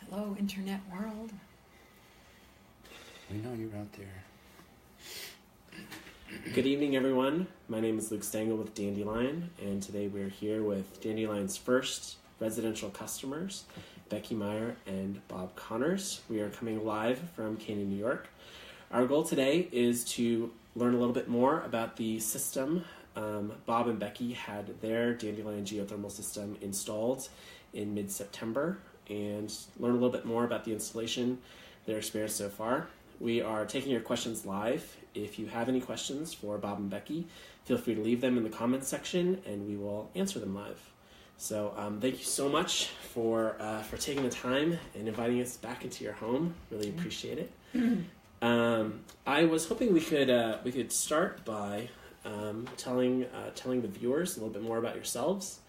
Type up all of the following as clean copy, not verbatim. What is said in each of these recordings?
Hello, internet world. We know you're out there. Good evening, everyone. My name is Luke Stangel with Dandelion, and today we're here with Dandelion's first residential customers, Becky Meier and Bob Connors. We are coming live from Canaan, New York. Our goal today is to learn a little bit more about the system. Bob and Becky had their Dandelion geothermal system installed in mid-September and learn a little bit more about the installation, their experience so far. We are taking your questions live. If you have any questions for Bob and Becky, feel free to leave them in the comments section and we will answer them live. So thank you so much for taking the time and inviting us back into your home. Really appreciate it. I was hoping we could start by telling the viewers a little bit more about yourselves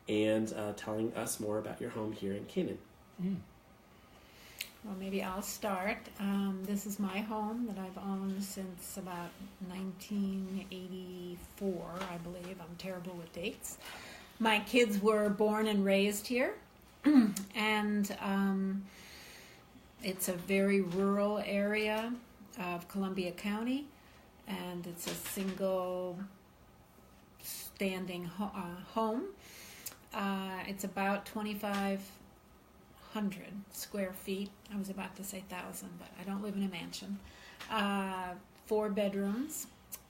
and telling us more about your home here in Canaan. Well, maybe I'll start. This is my home that I've owned since about 1984, I believe. I'm terrible with dates. My kids were born and raised here, and it's a very rural area of Columbia County, and it's a single standing home. It's about 2,500 square feet. I was about to say 1,000, but I don't live in a mansion. 4 bedrooms,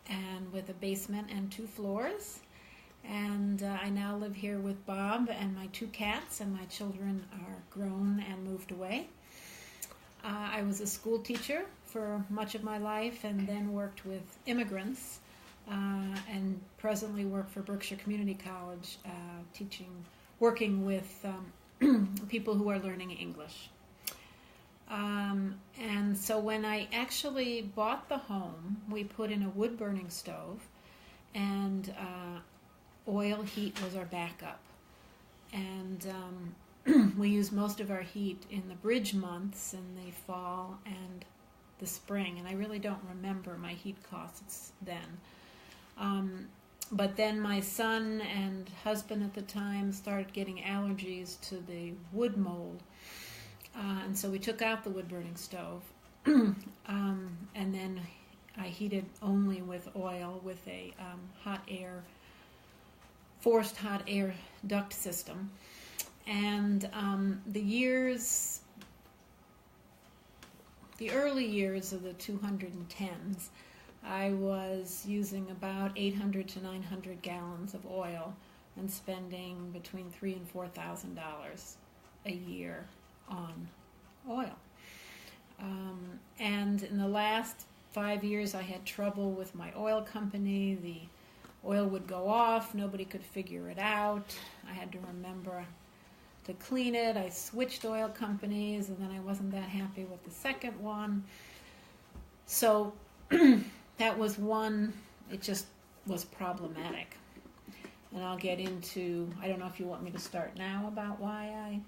and with a basement and 2 floors. And I now live here with Bob and my 2 cats, and my children are grown and moved away. I was a school teacher for much of my life and then worked with immigrants and presently work for Berkshire Community College working with people who are learning English. And so when I actually bought the home, we put in a wood-burning stove, and oil heat was our backup. And we use most of our heat in the bridge months, in the fall and the spring, and I really don't remember my heat costs then. But then my son and husband at the time started getting allergies to the wood mold, and so we took out the wood-burning stove, and then I heated only with oil with a forced hot air duct system. And the early years of the 210s, I was using about 800 to 900 gallons of oil and spending between $3,000 and $4,000 a year on oil. And in the last 5 years, I had trouble with my oil company. The oil would go off. Nobody could figure it out. I had to remember to clean it. I switched oil companies, and then I wasn't that happy with the second one. So that was one. It just was problematic. And I'll get into, I don't know if you want me to start now about why I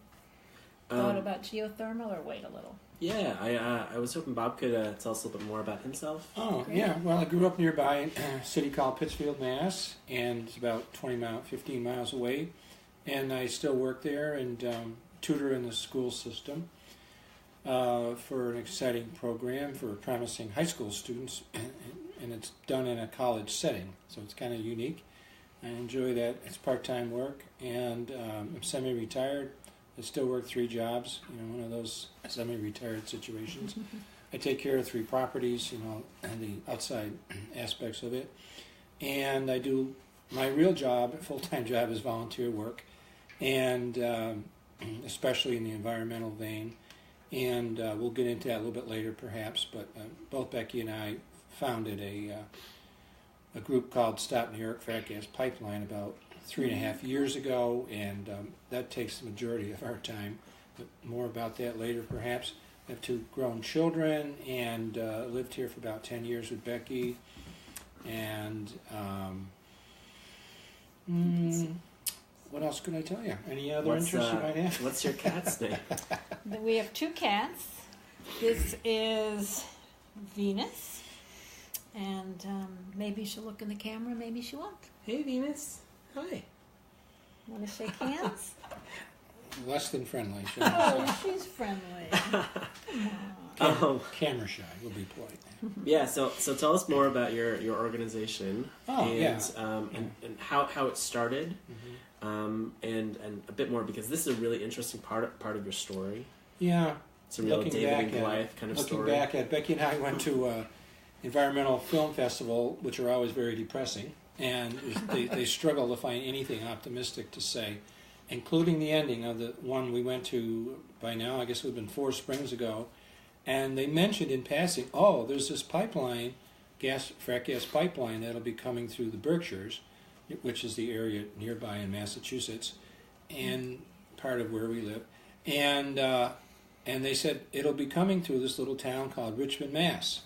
thought about geothermal, or wait a little. Yeah, I was hoping Bob could tell us a little bit more about himself. Oh, great. Yeah. Well, I grew up nearby in a city called Pittsfield, Mass., and it's about 15 miles away. And I still work there and tutor in the school system for an exciting program for promising high school students, and it's done in a college setting, so it's kind of unique. I enjoy that. It's part-time work, and I'm semi-retired. I still work 3 jobs, one of those semi-retired situations. I take care of 3 properties, and the outside aspects of it. And I do my real job, full-time job, is volunteer work, and especially in the environmental vein. And we'll get into that a little bit later, perhaps. But both Becky and I founded a group called Stop New York Fracked Gas Pipeline about 3.5 years ago, and that takes the majority of our time. But more about that later, perhaps. I have 2 grown children, and lived here for about 10 years with Becky. And what else can I tell you? Any other interests you might have? What's your cat's name? We have 2 cats. This is Venus, and maybe she'll look in the camera, maybe she won't. Hey, Venus. Hi. Want to shake hands? less than friendly. Shall we say. Oh, she's friendly. Come on. Camera shy. We'll be polite. Yeah. So tell us more about your organization and how it started, and a bit more, because this is a really interesting part of your story. Yeah. It's a real David and Goliath kind of story. Looking back at Becky and I went to environmental film festival, which are always very depressing, and they struggle to find anything optimistic to say, including the ending of the one we went to by now, I guess it would have been 4 springs ago, and they mentioned in passing, there's this pipeline, frack gas pipeline that'll be coming through the Berkshires, which is the area nearby in Massachusetts, and part of where we live, and they said it'll be coming through this little town called Richmond, Mass.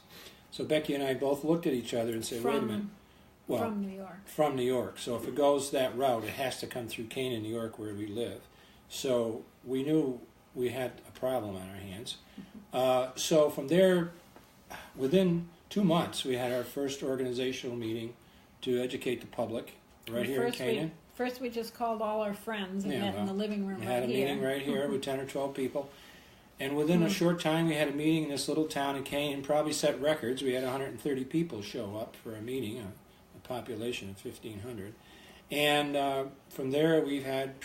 So Becky and I both looked at each other and said, wait a minute. Well, from New York. From New York. So if it goes that route, it has to come through Canaan, New York, where we live. So we knew we had a problem on our hands. So from there, within 2 months, we had our first organizational meeting to educate the public here in Canaan. First we just called all our friends and met in the living room We had a meeting right here with 10 or 12 people. And within a short time, we had a meeting in this little town in Canaan, probably set records. We had 130 people show up for a meeting, a population of 1,500. And from there, we've had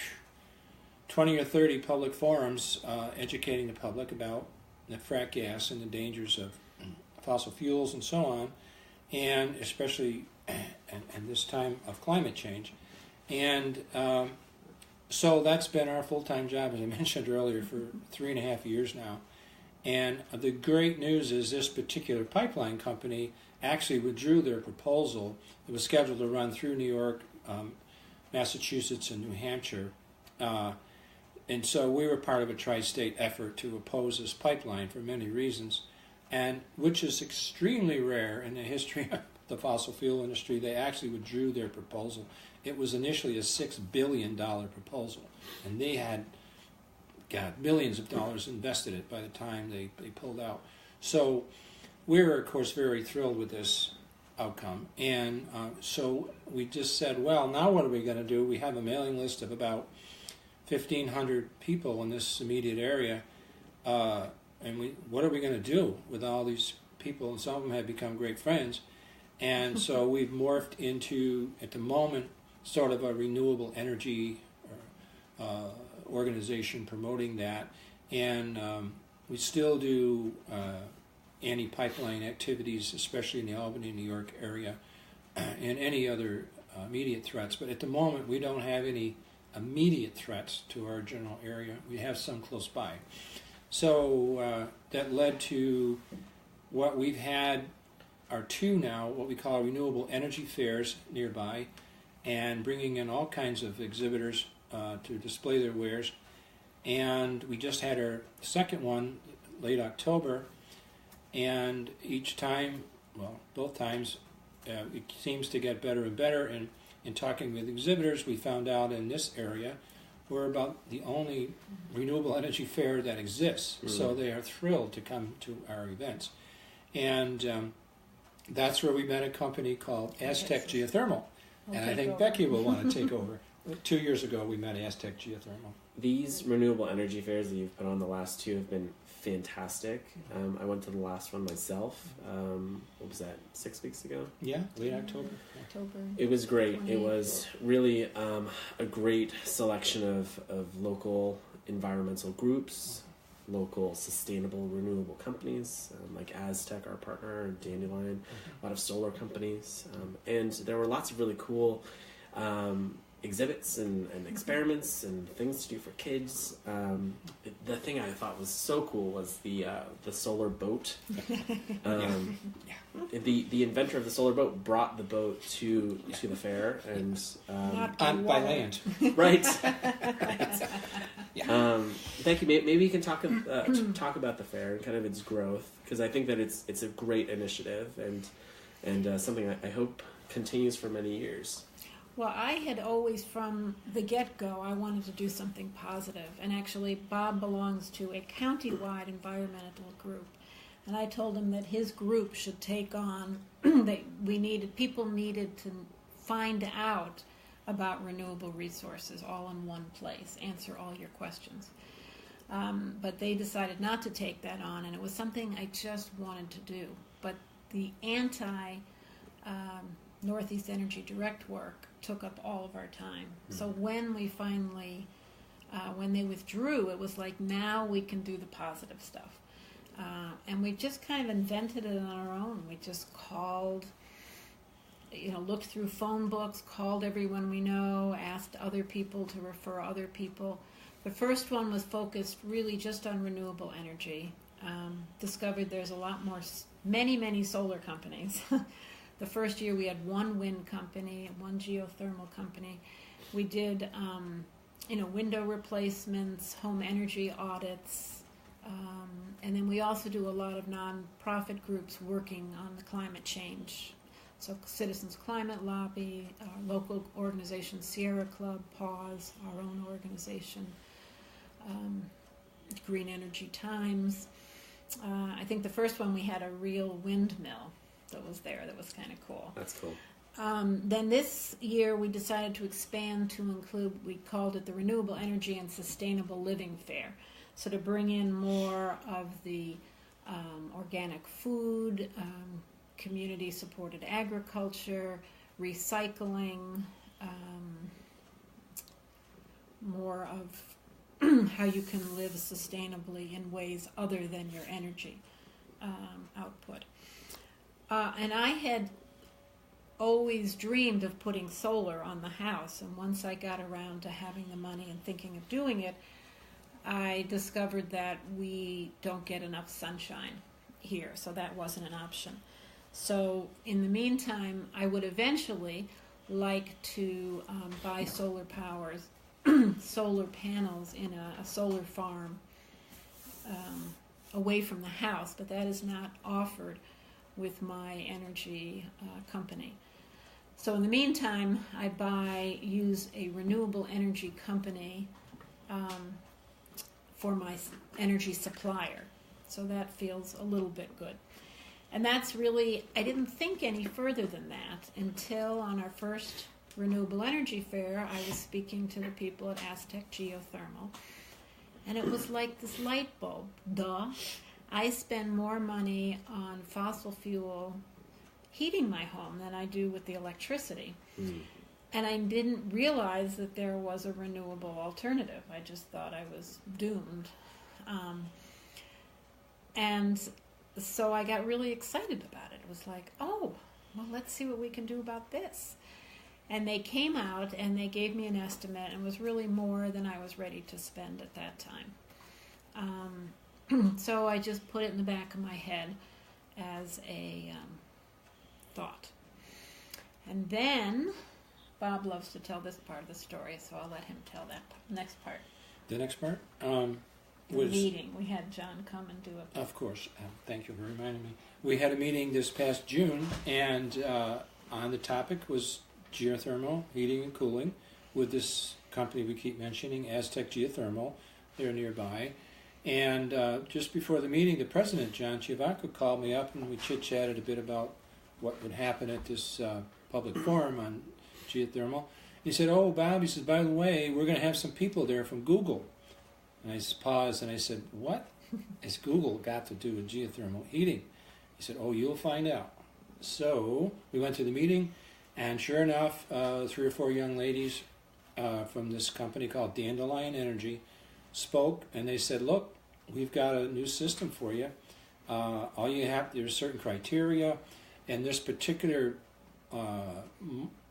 20 or 30 public forums educating the public about the frack gas and the dangers of fossil fuels and so on, and especially in this time of climate change. And so that's been our full-time job, as I mentioned earlier, for 3.5 years now. And the great news is this particular pipeline company actually withdrew their proposal. It was scheduled to run through New York, Massachusetts, and New Hampshire. And so we were part of a tri-state effort to oppose this pipeline for many reasons, and which is extremely rare in the history of the fossil fuel industry. They actually withdrew their proposal. It was initially a $6 billion proposal, and they had millions of dollars invested in it by the time they pulled out. So we were, of course, very thrilled with this outcome. And so we just said, well, now what are we going to do? We have a mailing list of about 1,500 people in this immediate area, and what are we going to do with all these people? And some of them have become great friends. And so we've morphed into, at the moment, sort of a renewable energy organization promoting that. And we still do anti-pipeline activities, especially in the Albany, New York area, and any other immediate threats. But at the moment, we don't have any immediate threats to our general area. We have some close by. So that led to what we've had are 2 now, what we call renewable energy fairs nearby, and bringing in all kinds of exhibitors to display their wares. And we just had our second one late October, and each time, both times, it seems to get better and better. And in talking with exhibitors, we found out in this area we're about the only renewable energy fair that exists. So they are thrilled to come to our events. And that's where we met a company called Aztec Geothermal. And I think Becky will want to take over. 2 years ago, we met Aztec Geothermal. These renewable energy fairs that you've put on, the last 2 have been fantastic. I went to the last one myself. What was that, 6 weeks ago? Yeah, late October. It was great. It was really a great selection of local environmental groups, local sustainable renewable companies like Aztec, our partner, and Dandelion, a lot of solar companies. And there were lots of really cool exhibits and experiments and things to do for kids. The thing I thought was so cool was the solar boat. The inventor of the solar boat brought the boat to the fair, and by land, right? Thank you. Maybe you can talk about the fair and kind of its growth, because I think that it's a great initiative and something I hope continues for many years. Well, I had always, from the get-go, I wanted to do something positive. And actually, Bob belongs to a county-wide environmental group. And I told him that his group should take on, people needed to find out about renewable resources all in one place, answer all your questions. But they decided not to take that on, and it was something I just wanted to do. But the Northeast Energy Direct work took up all of our time. So when we finally, when they withdrew, it was like, now we can do the positive stuff. And we just kind of invented it on our own. We just called, looked through phone books, called everyone we know, asked other people to refer other people. The first one was focused really just on renewable energy. Discovered there's a lot more, many solar companies. The first year we had one wind company, one geothermal company. We did, window replacements, home energy audits, and then we also do a lot of non-profit groups working on the climate change. So Citizens Climate Lobby, our local organization Sierra Club, PAWS, our own organization, Green Energy Times. I think the first one we had a real windmill that was there that was kind of cool. That's cool. Then this year we decided to expand to include, we called it the Renewable Energy and Sustainable Living Fair. So to bring in more of the organic food, community-supported agriculture, recycling, more of how you can live sustainably in ways other than your energy output. And I had always dreamed of putting solar on the house, and once I got around to having the money and thinking of doing it, I discovered that we don't get enough sunshine here, so that wasn't an option. So in the meantime, I would eventually like to buy solar panels in a solar farm away from the house, but that is not offered with my energy company. So in the meantime, I use a renewable energy company for my energy supplier. So that feels a little bit good. And that's really, I didn't think any further than that until on our first renewable energy fair, I was speaking to the people at Aztec Geothermal. And it was like this light bulb. Duh. I spend more money on fossil fuel heating my home than I do with the electricity. And I didn't realize that there was a renewable alternative. I just thought I was doomed. And so I got really excited about it. It was like, oh, well, let's see what we can do about this. And they came out and they gave me an estimate, and it was really more than I was ready to spend at that time. So I just put it in the back of my head as a thought. And then Bob loves to tell this part of the story, so I'll let him tell that next part. The next part The meeting. We had John come and do it. Of course. Thank you for reminding me. We had a meeting this past June, and on the topic was geothermal heating and cooling with this company we keep mentioning, Aztec Geothermal. They're nearby. And just before the meeting, the president, John Chiavacco, called me up, and we chit-chatted a bit about what would happen at this public forum on geothermal. He said, oh, Bob, he says, by the way, we're going to have some people there from Google. And I paused, and I said, what has Google got to do with geothermal heating? He said, oh, you'll find out. So we went to the meeting, and sure enough, 3 or 4 young ladies from this company called Dandelion Energy spoke, and they said, look, we've got a new system for you. All you have, there's certain criteria, and this particular,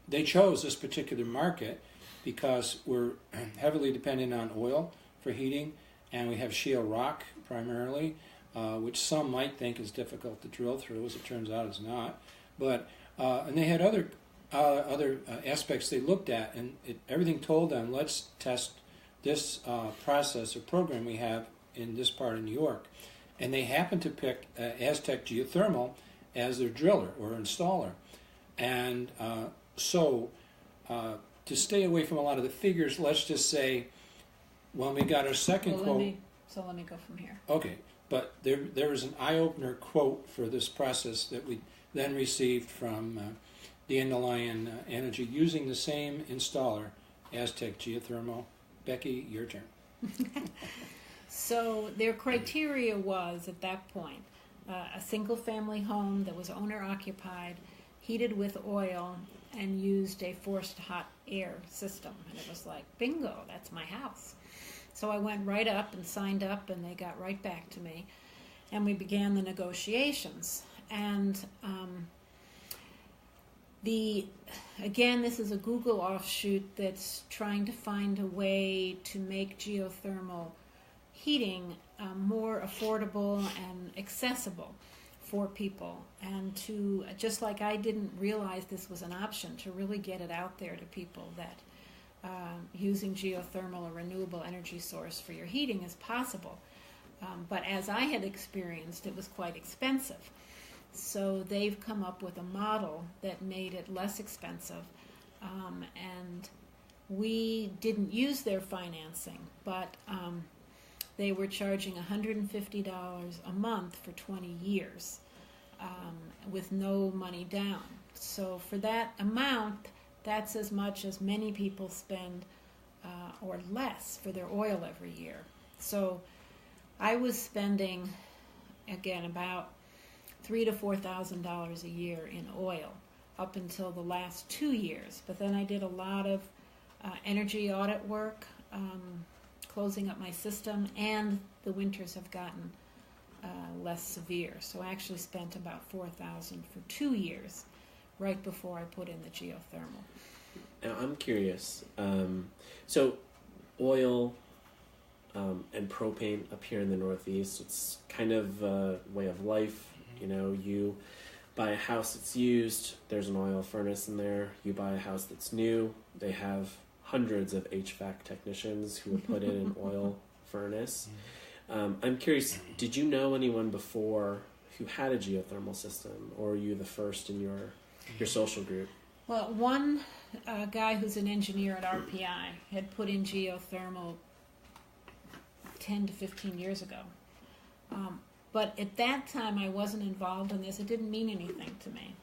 they chose this particular market because we're heavily dependent on oil for heating, and we have shale rock primarily, which some might think is difficult to drill through. As it turns out, it's not. But and they had other aspects they looked at, and everything told them, let's test this process or program we have in this part of New York. And they happened to pick Aztec Geothermal as their driller or installer. And so to stay away from a lot of the figures, let's just say when we got our second quote... Let me go from here. Okay, but there was an eye-opener quote for this process that we then received from Dandelion Energy, using the same installer, Aztec Geothermal. Becky, your turn. So their criteria was, at that point, a single-family home that was owner-occupied, heated with oil, and used a forced hot air system. And it was like, bingo, that's my house. So I went right up and signed up, and they got right back to me. And we began the negotiations. And again, this is a Google offshoot that's trying to find a way to make geothermal heating more affordable and accessible for people, and to, just like I didn't realize this was an option, to really get it out there to people that using geothermal, a renewable energy source for your heating, is possible. But as I had experienced, it was quite expensive. So they've come up with a model that made it less expensive, and we didn't use their financing, but they were charging $150 a month for 20 years with no money down. So for that amount, that's as much as many people spend or less for their oil every year. So I was spending, again, about $3,000 to $4,000 a year in oil up until the last 2 years. But then I did a lot of energy audit work, closing up my system, and the winters have gotten less severe. So I actually spent about $4,000 for 2 years right before I put in the geothermal. Now I'm curious. So oil and propane up here in the Northeast, it's kind of a way of life. You know, you buy a house that's used, there's an oil furnace in there. You buy a house that's new, they have hundreds of HVAC technicians who would put in an oil furnace. I'm curious, did you know anyone before who had a geothermal system, or were you the first in your social group? Well, one guy who's an engineer at RPI had put in geothermal 10 to 15 years ago. But at that time, I wasn't involved in this. It didn't mean anything to me.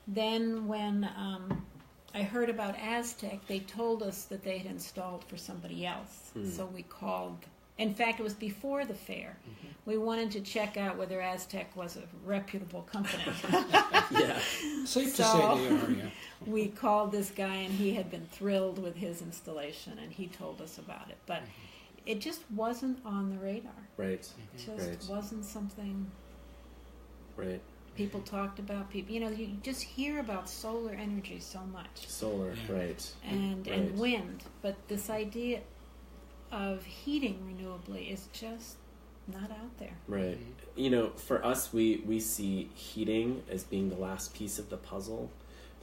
Then when I heard about Aztec, they told us that they had installed for somebody else. So we called. In fact, it was before the fair. We wanted to check out whether Aztec was a reputable company. Yeah. Safe to say they are, yeah. We called this guy, and he had been thrilled with his installation, and he told us about it. But it just wasn't on the radar. Right. It just wasn't something people talked about. People, you just hear about solar energy so much. Solar, right. And wind. But this idea of heating renewably is just not out there. Right. You know, for us, we see heating as being the last piece of the puzzle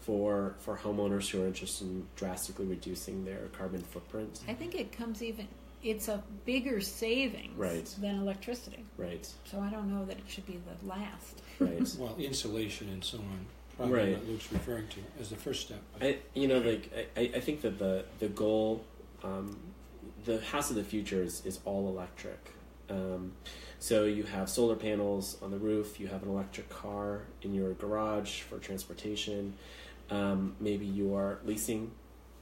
for homeowners who are interested in drastically reducing their carbon footprint. I think it's a bigger savings than electricity. Right. So I don't know that it should be the last. Right. Well, insulation and so on. Probably what Luke's referring to as the first step. I think that the goal, the house of the future is all electric. So you have solar panels on the roof, you have an electric car in your garage for transportation. Maybe you are leasing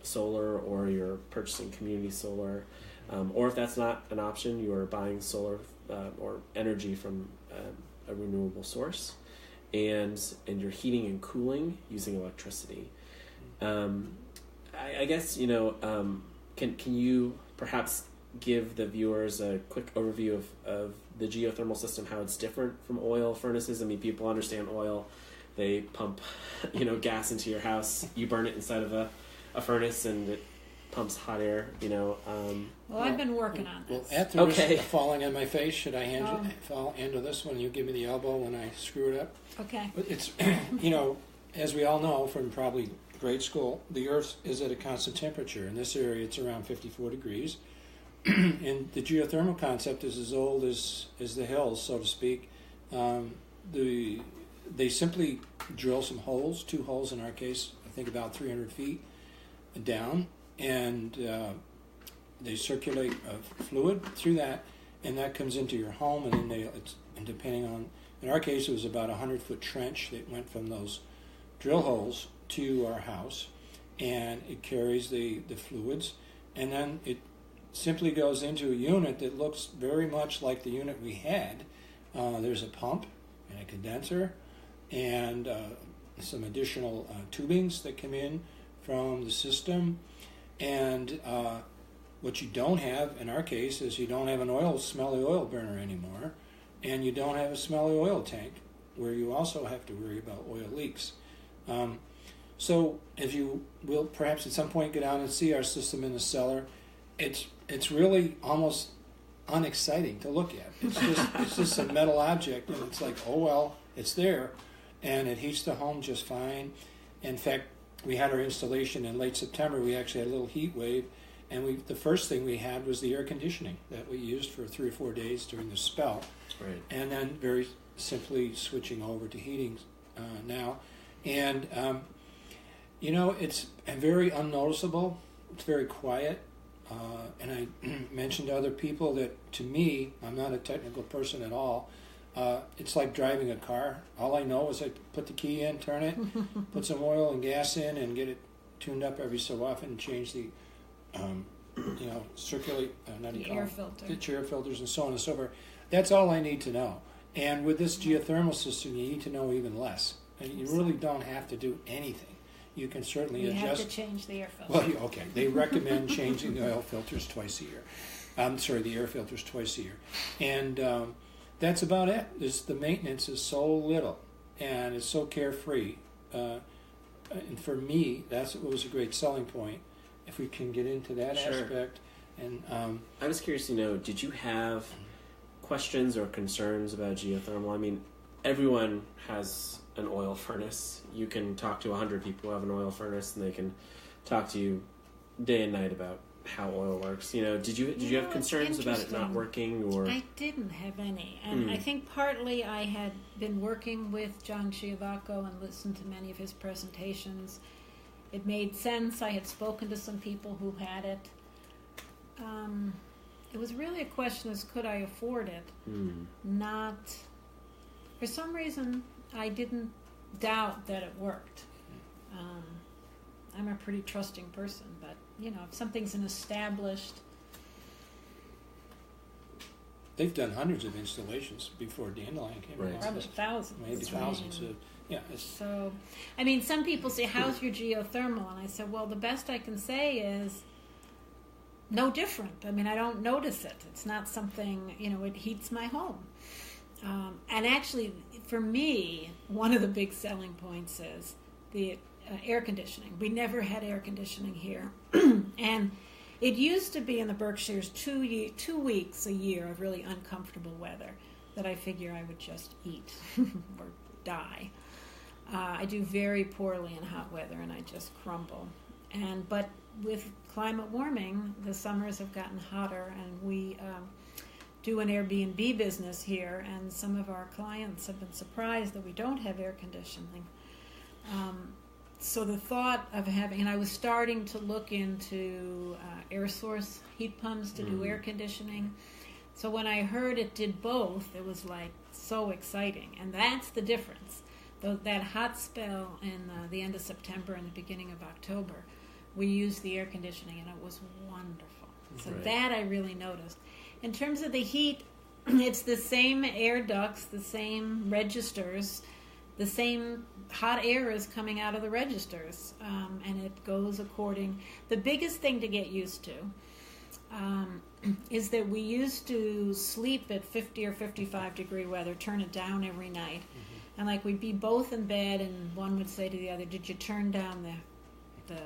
solar, or you're purchasing community solar. Or if that's not an option, you are buying solar or energy from a renewable source, and you're heating and cooling using electricity. I guess, can you perhaps give the viewers a quick overview of the geothermal system, how it's different from oil furnaces? I mean, people understand oil. They pump, gas into your house. You burn it inside of a furnace, and it pumps hot air, Well, I've been working on this. Well, at the risk of falling on my face, should I handle this one? You give me the elbow when I screw it up? Okay. But it's, as we all know from probably grade school, the Earth is at a constant temperature. In this area, it's around 54 degrees. And the geothermal concept is as old as the hills, so to speak. They simply drill some holes, 2 holes in our case, I think about 300 feet down, and they circulate fluid through that, and that comes into your home, and then depending on, in our case, it was about a 100-foot trench that went from those drill holes to our house, and it carries the fluids, and then it simply goes into a unit that looks very much like the unit we had. There's a pump and a condenser and some additional tubings that come in from the system. And what you don't have, in our case, is you don't have an smelly oil burner anymore, and you don't have a smelly oil tank where you also have to worry about oil leaks. So if you will perhaps at some point go down and see our system in the cellar, it's really almost unexciting to look at. It's just a metal object, and it's like, oh well, it's there, and it heats the home just fine. In fact, we had our installation in late September. We actually had a little heat wave, and the first thing we had was the air conditioning that we used for 3 or 4 days during the spell. Right. And then very simply switching over to heating now. And, it's very unnoticeable. It's very quiet. And I mentioned to other people that, to me, I'm not a technical person at all. It's like driving a car. All I know is I put the key in, turn it, put some oil and gas in, and get it tuned up every so often, and change the, circulate, the air filter. The air filters and so on and so forth. That's all I need to know. And with this geothermal system, you need to know even less. And you really don't have to do anything. You can certainly adjust. You have to change the air filter. Well, okay. They recommend changing the oil filters twice a year. The air filters twice a year. And that's about it. The maintenance is so little, and it's so carefree. And for me, that's what was a great selling point. If we can get into that Sure. aspect. And I was curious to know, did you have questions or concerns about geothermal? I mean, everyone has an oil furnace. You can talk to 100 people who have an oil furnace, and they can talk to you day and night about how oil works. Did you have concerns about it not working? Or I didn't have any, and I think partly I had been working with John Chiavacco and listened to many of his presentations. It made sense. I had spoken to some people who had it. It was really a question as could I afford it? Not, for some reason, I didn't doubt that it worked. I'm a pretty trusting person, but if something's an established... they've done hundreds of installations before Dandelion came along. Probably thousands. Maybe thousands. So, some people say, how's your geothermal? And I said, well, the best I can say is no different. I mean, I don't notice it. It's not something, it heats my home. And actually, for me, one of the big selling points is the air conditioning. We never had air conditioning here. And it used to be in the Berkshires 2 weeks a year of really uncomfortable weather that I figure I would just eat or die. I do very poorly in hot weather, and I just crumble. But with climate warming, the summers have gotten hotter, and we do an Airbnb business here, and some of our clients have been surprised that we don't have air conditioning. So the thought of having, and I was starting to look into air source heat pumps to do air conditioning. So when I heard it did both, it was like so exciting, and that's the difference. That hot spell in the end of September and the beginning of October, we used the air conditioning, and it was wonderful. So that I really noticed. In terms of the heat, it's the same air ducts, the same registers, the same hot air is coming out of the registers, and it goes according. The biggest thing to get used to is that we used to sleep at 50 or 55 degree weather, turn it down every night. And we'd be both in bed, and one would say to the other, did you turn down the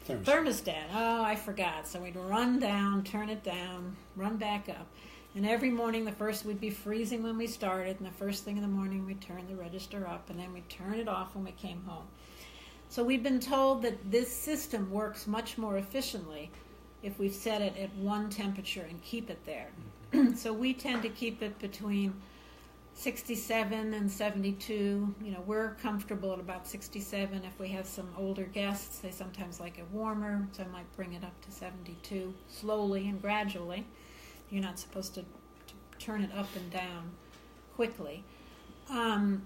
thermostat? Oh, I forgot. So we'd run down, turn it down, run back up. And every morning, we'd be freezing when we started, and the first thing in the morning, we'd turn the register up, and then we'd turn it off when we came home. So we've been told that this system works much more efficiently if we've set it at one temperature and keep it there. So we tend to keep it between 67 and 72. We're comfortable at about 67. If we have some older guests, they sometimes like it warmer, so I might bring it up to 72 slowly and gradually. You're not supposed to turn it up and down quickly. And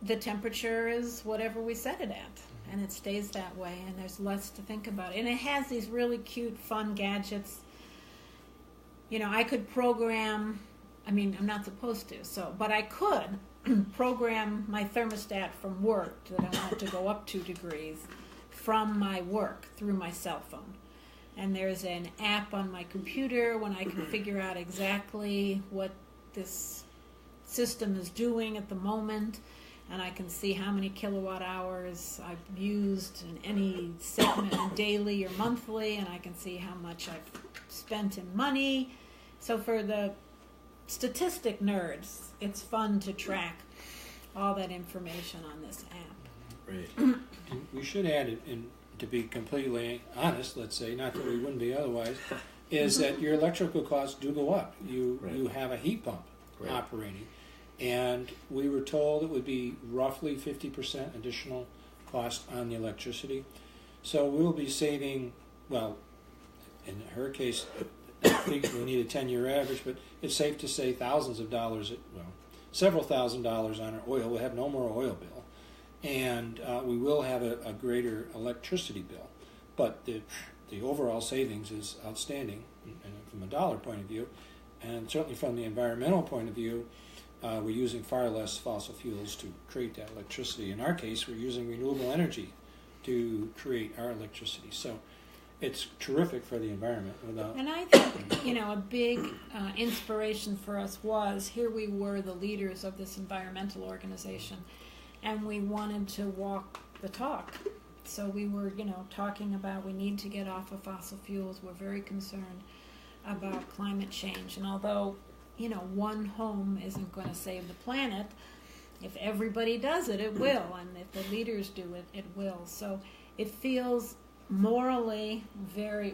the temperature is whatever we set it at, and it stays that way, and there's less to think about. And it has these really cute, fun gadgets. You know, I could program, I mean, I'm not supposed to, but I could program my thermostat from work that I want it to go up 2 degrees from my work through my cell phone. And there's an app on my computer when I can figure out exactly what this system is doing at the moment, and I can see how many kilowatt hours I've used in any segment, daily or monthly, and I can see how much I've spent in money. So for the statistic nerds, it's fun to track all that information on this app. Right. We should add it, and to be completely honest, let's say, not that we wouldn't be otherwise, is that your electrical costs do go up. You have a heat pump operating, and we were told it would be roughly 50% additional cost on the electricity. So we'll be saving, well, in her case, I think we need a 10-year average, but it's safe to say thousands of dollars, several $1,000s on our oil. We'll have no more oil bill, and we will have a greater electricity bill. But the overall savings is outstanding, and from a dollar point of view, and certainly from the environmental point of view. We're using far less fossil fuels to create that electricity. In our case, we're using renewable energy to create our electricity. So it's terrific for the environment. And I think, you know, a big inspiration for us was, here we were the leaders of this environmental organization, and we wanted to walk the talk. So we were, you know, talking about we need to get off of fossil fuels. We're very concerned about climate change. And although, you know, one home isn't going to save the planet, if everybody does it, it will. And if the leaders do it, it will. So it feels morally very,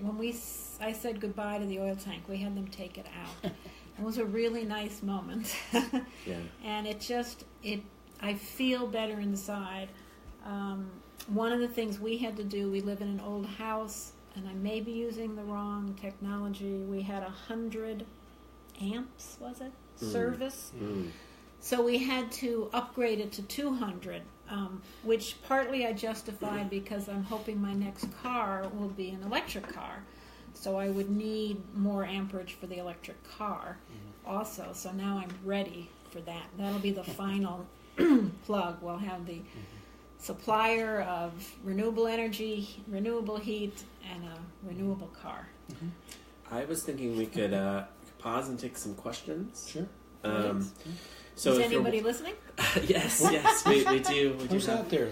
I said goodbye to the oil tank, we had them take it out. It was a really nice moment. Yeah. And I feel better inside. One of the things we had to do, we live in an old house, and I may be using the wrong technology. We had 100 amps, was it? Service. So we had to upgrade it to 200, which partly I justified because I'm hoping my next car will be an electric car. So I would need more amperage for the electric car also. So now I'm ready for that. That'll be the final plug. We'll have the supplier of renewable energy, renewable heat, and a renewable car. I was thinking we could pause and take some questions. Sure. So is anybody listening? Yes, we do. Who's out there?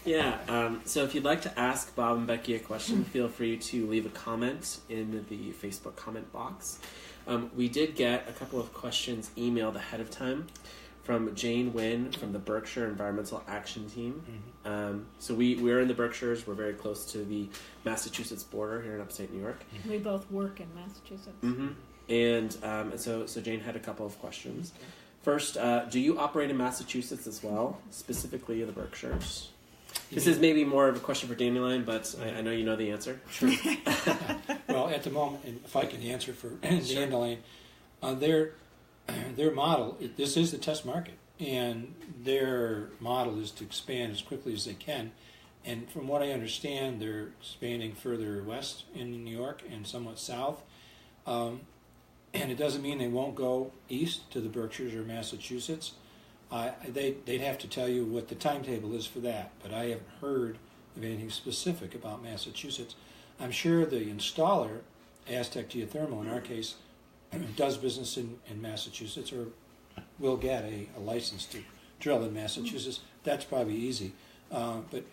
Yeah. So if you'd like to ask Bob and Becky a question, feel free to leave a comment in the Facebook comment box. We did get a couple of questions emailed ahead of time from Jane Wynn from the Berkshire Environmental Action Team. So we're in the Berkshires. We're very close to the Massachusetts border here in upstate New York. We both work in Massachusetts. And so Jane had a couple of questions. First, do you operate in Massachusetts as well, specifically the Berkshires? This is maybe more of a question for Dandelion, but I know you know the answer. Sure. Well, at the moment, and if I can answer for Dandelion, their model, this is the test market, and their model is to expand as quickly as they can. And from what I understand, they're expanding further west in New York and somewhat south. And it doesn't mean they won't go east to the Berkshires or Massachusetts. They'd have to tell you what the timetable is for that, but I haven't heard of anything specific about Massachusetts. I'm sure the installer, Aztec Geothermal in our case, does business in Massachusetts or will get a license to drill in Massachusetts. That's probably easy. But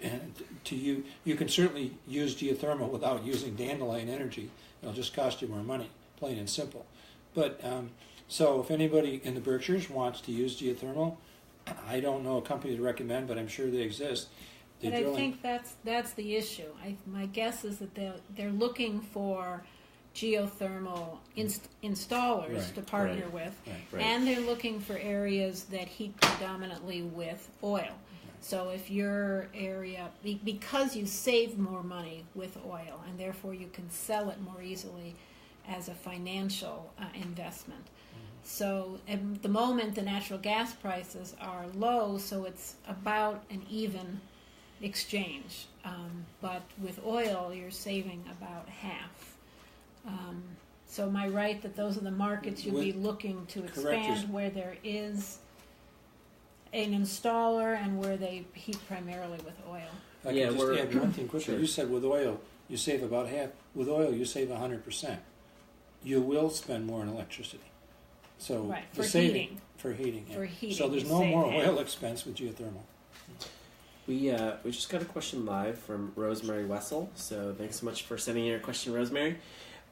to you can certainly use geothermal without using Dandelion Energy. It'll just cost you more money, plain and simple. But so if anybody in the Berkshires wants to use geothermal, I don't know a company to recommend, but I'm sure they exist. But I think that's the issue. My guess is that they're looking for geothermal installers to partner with, and they're looking for areas that heat predominantly with oil. So if your area, because you save more money with oil, and therefore you can sell it more easily as a financial investment. So at the moment, the natural gas prices are low, so it's about an even exchange. But with oil, you're saving about half. So am I right that those are the markets you'd be looking to expand, where there is an installer and where they heat primarily with oil? I can just add one thing quickly. Sure. You said with oil, you save about half. With oil, you save 100%. You will spend more on electricity. So right, for heating. For heating. Yeah. For heating. So there's no more oil expense with geothermal. We just got a question live from Rosemary Wessel. So thanks so much for sending your question, Rosemary.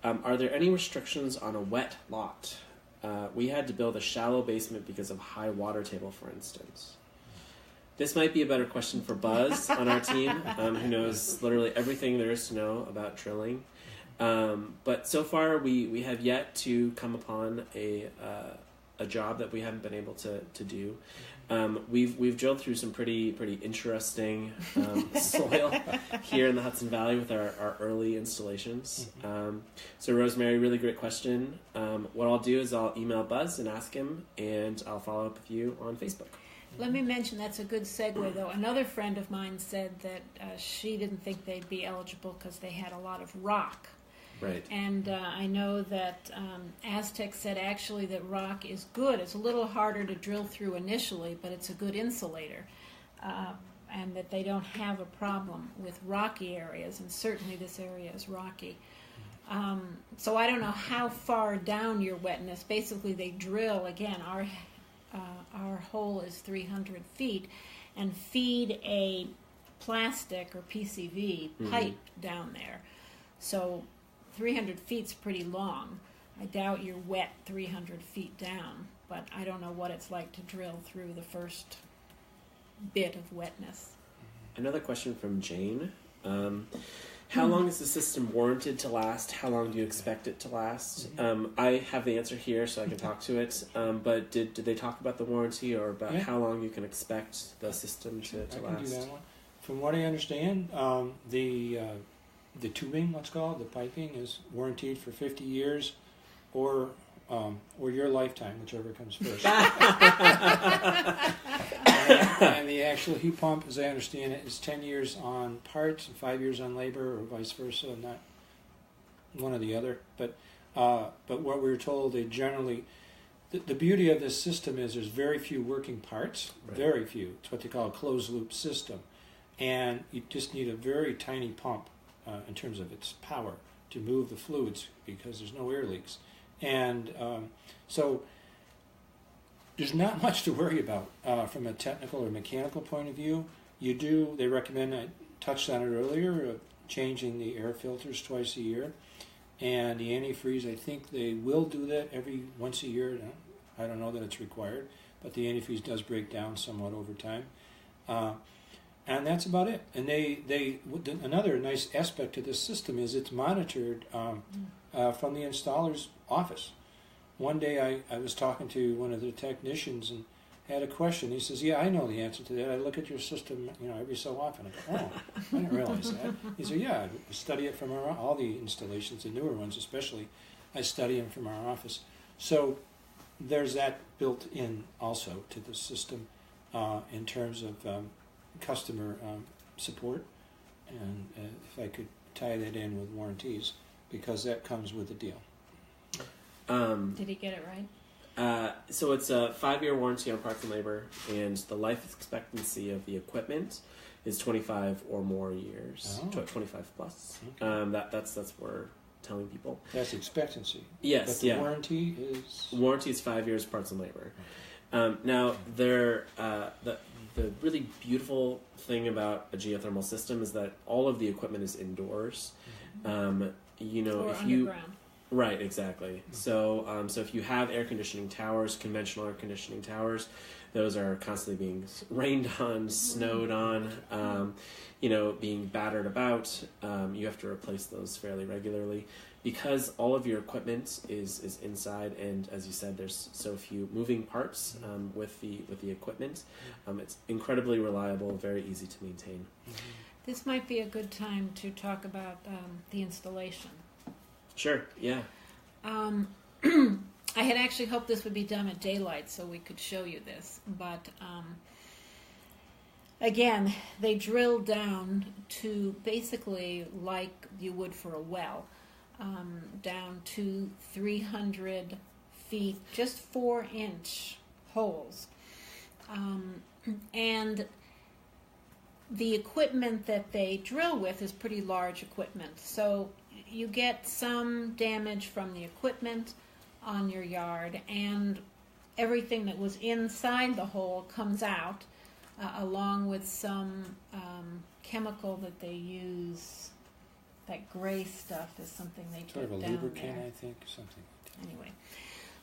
Are there any restrictions on a wet lot? We had to build a shallow basement because of high water table, for instance. This might be a better question for Buzz on our team, who knows literally everything there is to know about drilling. But so far, we have yet to come upon a job that we haven't been able to do. We've drilled through some pretty soil here in the Hudson Valley with our early installations. So Rosemary, really great question. What I'll do is I'll email Buzz and ask him, and I'll follow up with you on Facebook. Let me mention, that's a good segue, though. Another friend of mine said that she didn't think they'd be eligible because they had a lot of rock. Right. And I know that Aztec said actually that rock is good. It's a little harder to drill through initially, but it's a good insulator. And that they don't have a problem with rocky areas, and certainly this area is rocky. So I don't know how far down your wetness. Basically, they drill, again, our hole is 300 feet, and feed a plastic or PCV pipe down there. So 300 feet's pretty long. I doubt you're wet 300 feet down, but I don't know what it's like to drill through the first bit of wetness. Another question from Jane. How long is the system warranted to last? How long do you expect it to last? I have the answer here, so I can talk to it. But did they talk about the warranty or about how long you can expect the system to last? I can do that one. From what I understand, the tubing, let's call it, the piping, is warranted for 50 years, or your lifetime, whichever comes first. And the actual heat pump, as I understand it, is 10 years on parts and 5 years on labor, or vice versa, not one or the other. But what we were told, they generally, the beauty of this system is there's very few working parts, very few. It's what they call a closed loop system, and you just need a very tiny pump in terms of its power to move the fluids because there's no air leaks. And so there's not much to worry about from a technical or mechanical point of view. They recommend, I touched on it earlier, changing the air filters twice a year. And the antifreeze, I think they will do that once a year. I don't know that it's required, but the antifreeze does break down somewhat over time. And that's about it. And another nice aspect to this system is it's monitored from the installer's office. One day I was talking to one of the technicians and had a question. He says, "Yeah, I know the answer to that. I look at your system, every so often." I go, "Oh, I didn't realize that." He said, "Yeah, I study it from all the installations, the newer ones especially. I study them from our office." So there's that built in also to the system in terms of customer support, and if I could tie that in with warranties, because that comes with the deal. Did he get it right? So it's a 5-year warranty on parts and labor, and the life expectancy of the equipment is 25 or more years, 25 plus. Okay. That's what we're telling people. That's expectancy. Yes, but the warranty is? Warranty is 5 years, parts and labor. Now, the really beautiful thing about a geothermal system is that all of the equipment is indoors. Or if underground. Right, exactly. So if you have air conditioning towers, conventional air conditioning towers, those are constantly being rained on, snowed on, being battered about. You have to replace those fairly regularly. Because all of your equipment is inside, and as you said, there's so few moving parts with the equipment. It's incredibly reliable, very easy to maintain. This might be a good time to talk about the installation. Sure. Yeah. I I had actually hoped this would be done at daylight so we could show you this, but again, they drilled down to basically like you would for a well, down to 300 feet, just 4-inch holes. And the equipment that they drill with is pretty large equipment. So you get some damage from the equipment on your yard, and everything that was inside the hole comes out, along with some chemical that they use. That gray stuff is something they Sort of put a down lubricant, there. I think, something like that. Anyway,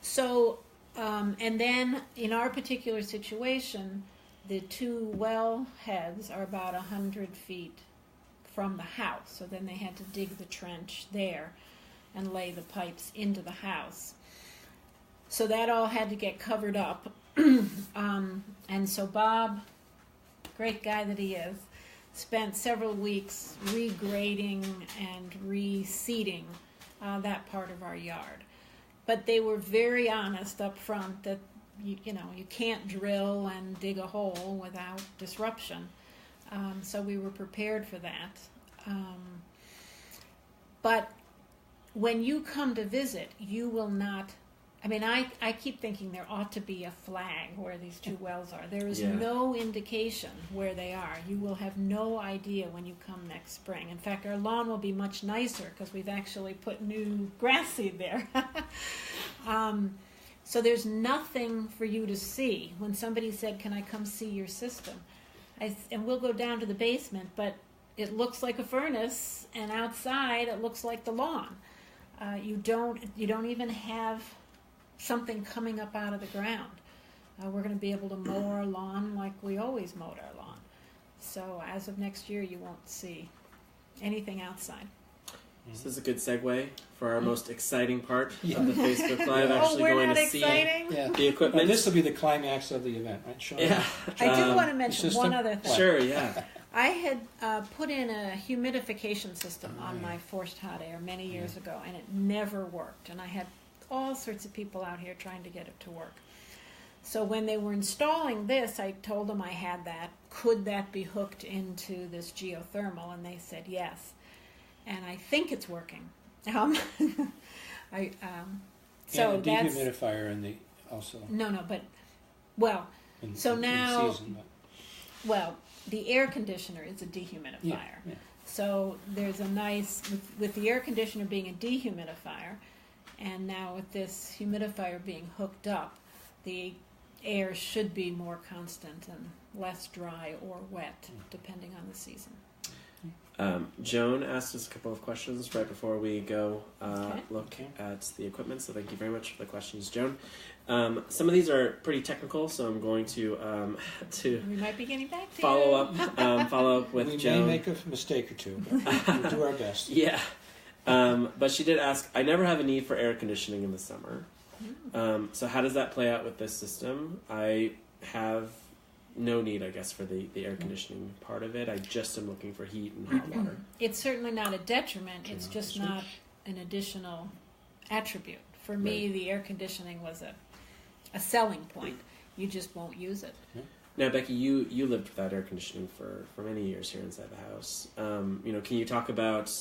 so and then in our particular situation, the 2 well heads are about 100 feet from the house. So then they had to dig the trench there and lay the pipes into the house. So that all had to get covered up. And so Bob, great guy that he is, spent several weeks regrading and reseeding that part of our yard. But they were very honest up front that you can't drill and dig a hole without disruption. So we were prepared for that. But when you come to visit, you will not. I mean, I keep thinking there ought to be a flag where these 2 wells are. There is no indication where they are. You will have no idea when you come next spring. In fact, our lawn will be much nicer because we've actually put new grass seed there. So there's nothing for you to see. When somebody said, "Can I come see your system?" And we'll go down to the basement, but it looks like a furnace, and outside it looks like the lawn. You don't even have something coming up out of the ground. We're going to be able to mow our lawn like we always mowed our lawn. So as of next year, you won't see anything outside. This is a good segue for our most exciting part of the Facebook Live. Yeah. Actually we're going not to exciting? see Yeah. the equipment. And this will be the climax of the event, right, Sean? Yeah. I do want to mention system? one other thing. Sure, yeah. I had put in a humidification system on my forced hot air many years ago, and it never worked. And I had all sorts of people out here trying to get it to work. So when they were installing this, I told them I had that. Could that be hooked into this geothermal? And they said yes. And I think it's working. So and a that's dehumidifier in the also. no, but well, In, so in now, season, well, the air conditioner is a dehumidifier. yeah. So there's a nice, with the air conditioner being a dehumidifier, and now with this humidifier being hooked up, the air should be more constant and less dry or wet, depending on the season. Joan asked us a couple of questions right before we go look Okay. at the equipment, so thank you very much for the questions, Joan. Some of these are pretty technical, so I'm going to We might be getting back to follow you. up with we Joan. may make a mistake or two, but we'll do our best. Yeah. But she did ask, I never have a need for air conditioning in the summer. So how does that play out with this system? I have no need, I guess, for the air conditioning part of it. I just am looking for heat and hot water. It's certainly not a detriment. Turn It's off just the not switch. an additional attribute. For me, Right. the air conditioning was a selling point. You just won't use it. Now, Becky, you lived without air conditioning for many years here inside the house. Can you talk about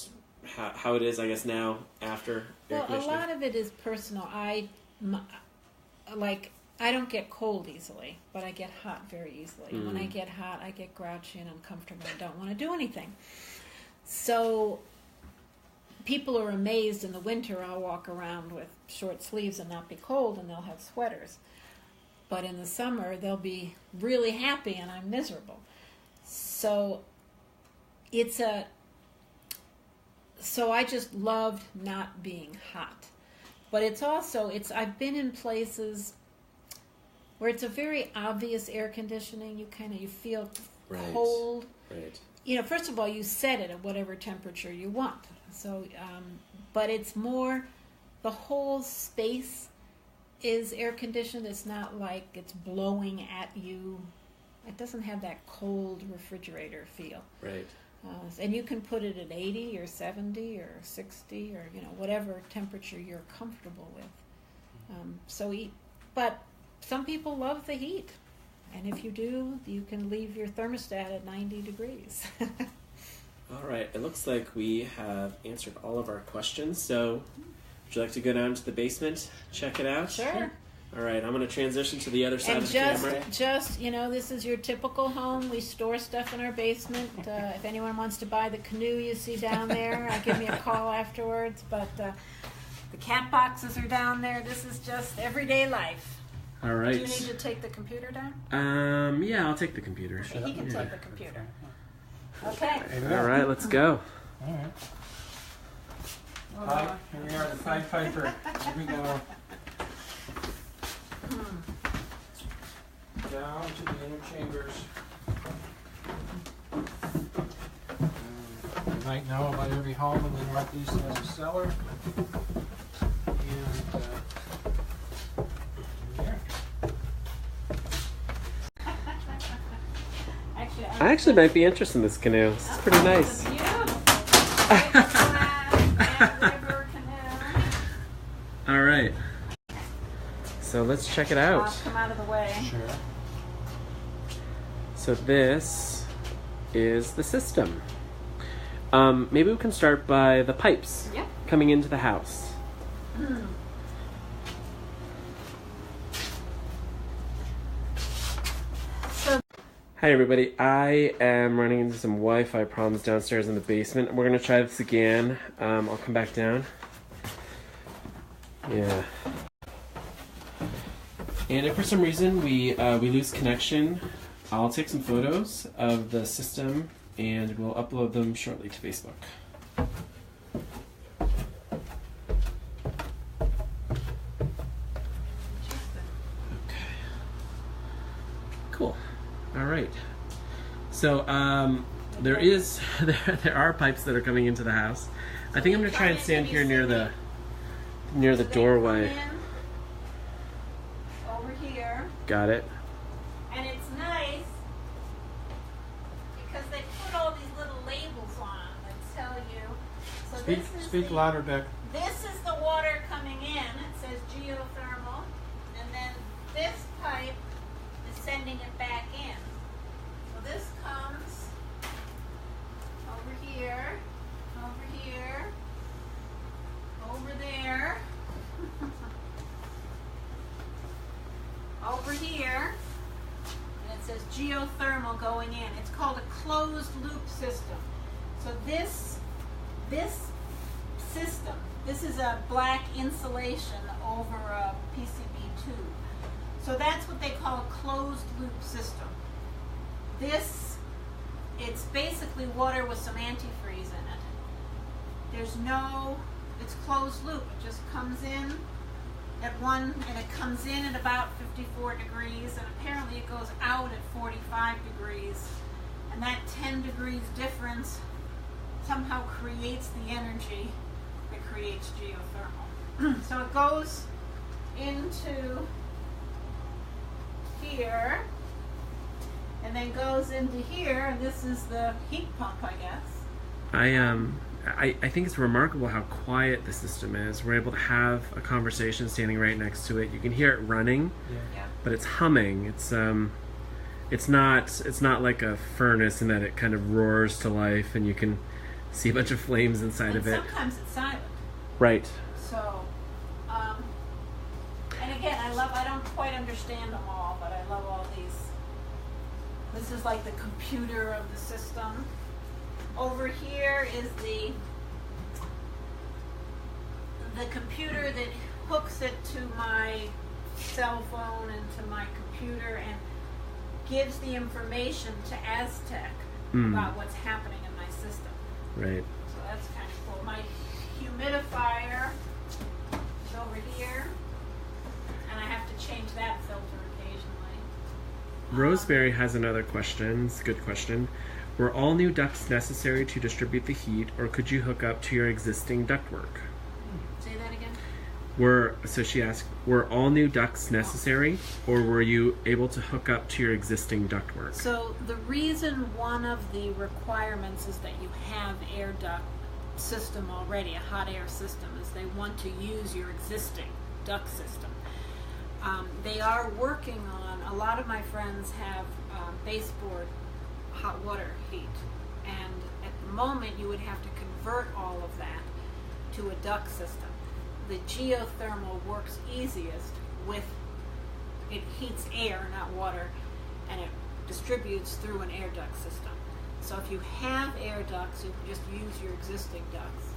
how it is, I guess, now after air Well, a conditioning? lot of it is personal. I don't get cold easily, but I get hot very easily. And when I get hot, I get grouchy and uncomfortable. I don't want to do anything. So people are amazed in the winter. I'll walk around with short sleeves and not be cold, and they'll have sweaters. But in the summer, they'll be really happy, and I'm miserable. So so I just loved not being hot. But I've been in places where it's a very obvious air conditioning. You feel Right. cold. Right. First of all, you set it at whatever temperature you want. So, but it's more, the whole space is air conditioned. It's not like it's blowing at you. It doesn't have that cold refrigerator feel. Right. And you can put it at 80 or 70 or 60 or whatever temperature you're comfortable with. But some people love the heat. And if you do, you can leave your thermostat at 90 degrees. All right, it looks like we have answered all of our questions. So would you like to go down to the basement, check it out? Sure. All right, I'm going to transition to the other side And of the camera. just, this is your typical home. We store stuff in our basement. If anyone wants to buy the canoe you see down there, give me a call afterwards. But the cat boxes are down there. This is just everyday life. All right. Do you need to take the computer down? Yeah, I'll take the computer. He can take the computer. Okay. All right, let's go. All right. Hi, here we are, the Pied Piper. Here we go. Down to the inner chambers. You might know about every home in the Northeast has a cellar. And here. I actually might be interested in this canoe. This is pretty nice. It's beautiful. River canoe. All right. So let's check it out. I'll come out of the way. Sure. So this is the system. Maybe we can start by the pipes coming into the house. Hi everybody, I am running into some Wi-Fi problems downstairs in the basement. We're going to try this again. I'll come back down. Yeah. And if for some reason we lose connection, I'll take some photos of the system and we'll upload them shortly to Facebook. Okay. Cool. All right. So there are pipes that are coming into the house. I think I'm gonna try and stand here near the doorway. Over here. Got it. And it's nice because they put all these little labels on that tell you. So Speak louder, Beck. This is the water coming in. It says geothermal. And then this pipe is sending it back in. So this comes over here, over there, over here, and it says geothermal going in. It's called a closed loop system. So this system, this is a black insulation over a PCB tube. So that's what they call a closed loop system. It's basically water with some antifreeze in it. It's closed loop. It just comes in at and it comes in at about 54 degrees, and apparently it goes out at 45 degrees. And that 10 degrees difference somehow creates the energy that creates geothermal. So it goes into here, and then goes into here, and this is the heat pump, I guess. I think it's remarkable how quiet the system is. We're able to have a conversation standing right next to it. You can hear it running, but it's humming. It's not like a furnace in that it kind of roars to life and you can see a bunch of flames inside of it. Sometimes it's silent. Right. So, and again, I don't quite understand them all, but I love all these. This is like the computer of the system. Over here is the computer that hooks it to my cell phone and to my computer and gives the information to Aztec about what's happening in my system. Right. So that's kind of cool. My humidifier is over here, and I have to change that filter occasionally. Rosemary has another question. It's a good question. Were all new ducts necessary to distribute the heat, or could you hook up to your existing ductwork? Say that again? So she asked, were all new ducts necessary, or were you able to hook up to your existing ductwork? So the reason one of the requirements is that you have air duct system already, a hot air system, is they want to use your existing duct system. They are working on, a lot of my friends have baseboard hot water heat, and at the moment you would have to convert all of that to a duct system. The geothermal works easiest with, it heats air, not water, and it distributes through an air duct system. So if you have air ducts, you can just use your existing ducts.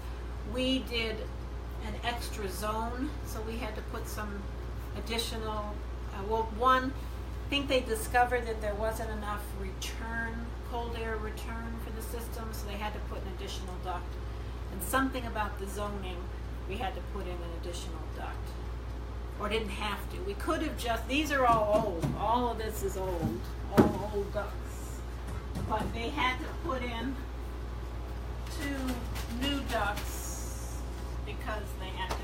We did an extra zone, so we had to put some additional, I think they discovered that there wasn't enough cold air return for the system, so they had to put an additional duct. And something about the zoning, we had to put in an additional duct. Or didn't have to. We could have just, these are all old. All of this is old. All old ducts. But they had to put in 2 new ducts because they had to.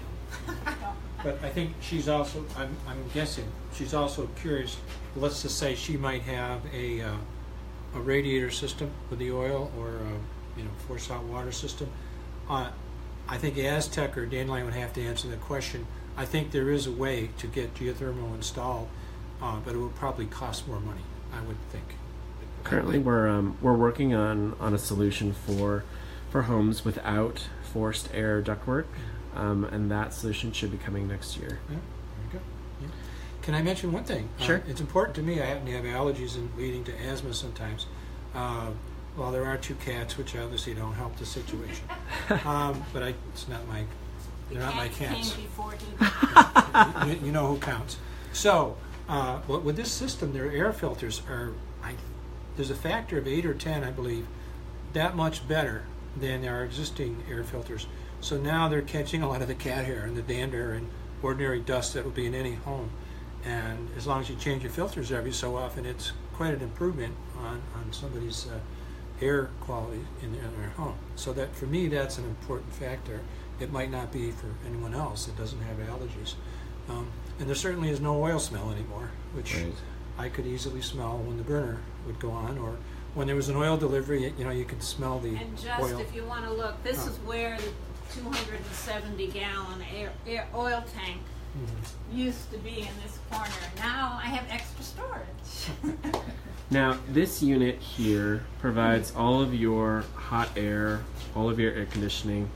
But I think she's also, I'm guessing, she's also curious, let's just say she might have a radiator system with the oil, or forced hot water system. I think Aztec or Dandelion would have to answer the question. I think there is a way to get geothermal installed, but it will probably cost more money, I would think. Currently, we're working on a solution for homes without forced air ductwork, and that solution should be coming next year. Yeah, very good. Yeah. Can I mention one thing? Sure. It's important to me. I happen to have allergies and leading to asthma sometimes. Well, there are 2 cats, which obviously don't help the situation. But it's not my. They're not my cats. You know who counts. So, with this system, their air filters are. There's a factor of 8 or 10, I believe, that much better than our existing air filters. So now they're catching a lot of the cat hair and the dander and ordinary dust that would be in any home. And as long as you change your filters every so often, it's quite an improvement on somebody's air quality in their home. So that, for me, that's an important factor. It might not be for anyone else that doesn't have allergies. And there certainly is no oil smell anymore, which right. I could easily smell when the burner would go on, or when there was an oil delivery, you could smell the and just oil. If you want to look, this is where the 270-gallon oil tank used to be in this corner. Now I have extra storage. Now, this unit here provides all of your hot air, all of your air conditioning,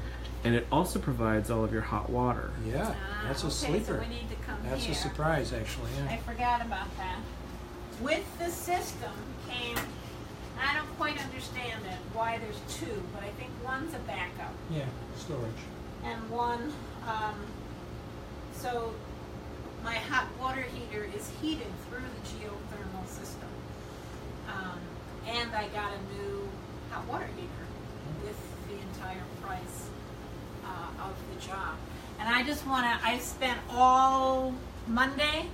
and it also provides all of your hot water. Yeah, that's a sleeper. So we need to come that's here. A surprise, actually. Yeah. I forgot about that. With the system came, I don't quite understand it, why there's 2, but I think one's a backup. Yeah, storage. And one, so my hot water heater is heated through the geothermal system. And I got a new hot water heater with the entire price of the job. And I just I spent all Monday,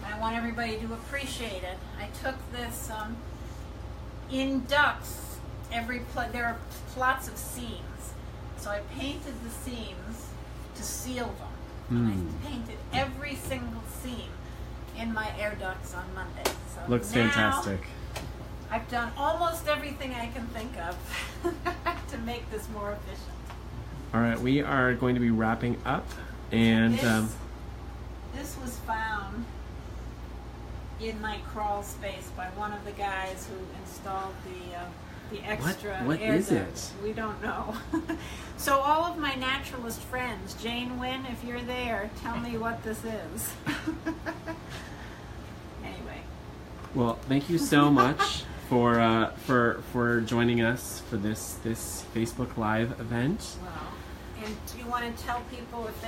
and I want everybody to appreciate it. I took this in ducts, there are plots of seams. So I painted the seams to seal them. And I painted every single seam in my air ducts on Monday. So looks fantastic. I've done almost everything I can think of to make this more efficient. All right, we are going to be wrapping up, and this was found in my crawl space by one of the guys who installed the extra what air is duct. it? We don't know. So all of my naturalist friends, Jane Wynn, if you're there, tell me what this is. Anyway. Well, thank you so much for joining us for this Facebook Live event. Wow. And do you want to tell people if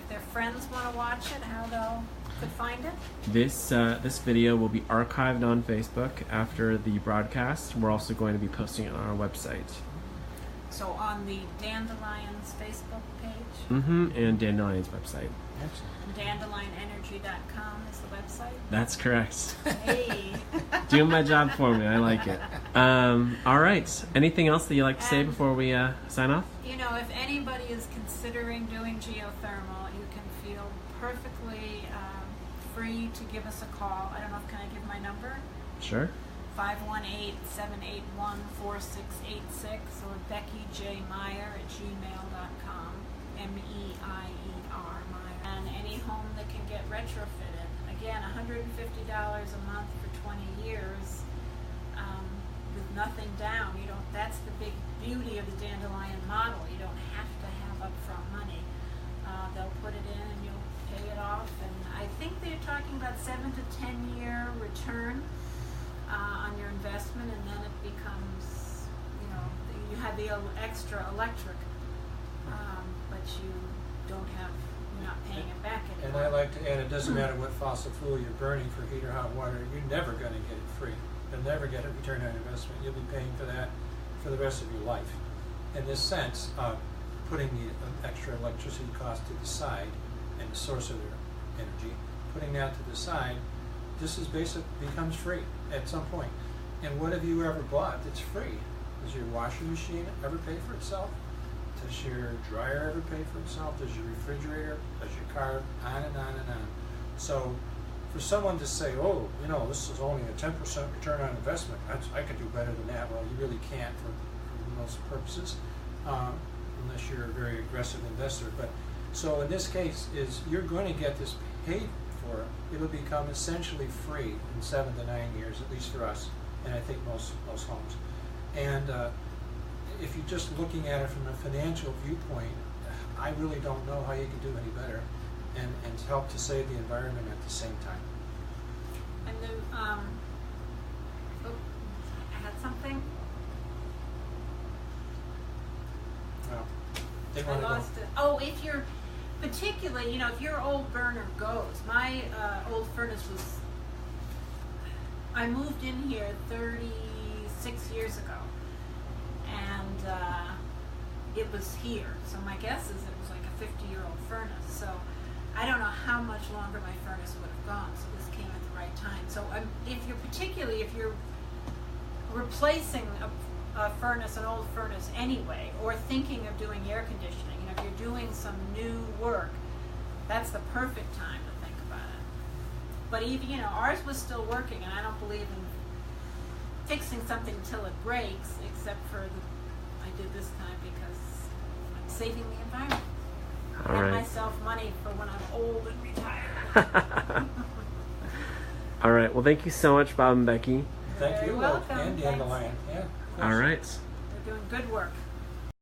their friends want to watch it, how they could find it? This video will be archived on Facebook after the broadcast. We're also going to be posting it on our website. So on the Dandelion's Facebook page? And Dandelion's website. And DandelionEnergy.com is the website? That's correct. Hey! Doing my job for me. I like it. All right. Anything else that you'd like to say before we sign off? If anybody is considering doing geothermal, you can feel perfectly free to give us a call. I don't know, can I give my number? Sure. 518-781-4686 or BeckyJMeier@gmail.com. MEIER, Meier. And any home that can get retrofitted. Again, $150 a month for 20 years with nothing down. You don't. That's the big beauty of the Dandelion model. You don't have to have upfront money. They'll put it in and you'll pay it off. And I think they're talking about 7 to 10 year return on your investment, and then it becomes, you have the extra electric, but you're not paying it back anymore. And I like to add, it doesn't matter what fossil fuel you're burning for heat or hot water, you're never going to get it free. You'll never get a return on investment. You'll be paying for that for the rest of your life. In this sense, putting the extra electricity cost to the side and the source of their energy, putting that to the side, this is becomes free at some point. And what have you ever bought that's free? Does your washing machine ever pay for itself? Does your dryer ever pay for itself? Does your refrigerator? Does your car? On and on and on. So for someone to say, oh, this is only a 10% return on investment, I could do better than that. Well, you really can't for most purposes, unless you're a very aggressive investor. But so in this case, you're going to get this paid for. It'll become essentially free in 7 to 9 years, at least for us, and I think most homes. And if you're just looking at it from a financial viewpoint, I really don't know how you can do any better and help to save the environment at the same time. And then, I had something. No. I lost it. Oh, if you're particularly, if your old burner goes, my old furnace was, I moved in here 36 years ago, and it was here. So my guess is it was like a 50-year-old furnace. So I don't know how much longer my furnace would have gone. So this came at the right time. So if you're replacing a furnace, an old furnace anyway, or thinking of doing air conditioning, if you're doing some new work, that's the perfect time to think about it. But even, ours was still working, and I don't believe in fixing something until it breaks, except for I did this time because I'm saving the environment. All Get right. myself money for when I'm old and retired. All right. Well, thank you so much, Bob and Becky. Thank you. You're welcome. And Dandelion. Yeah. All right. They're doing good work.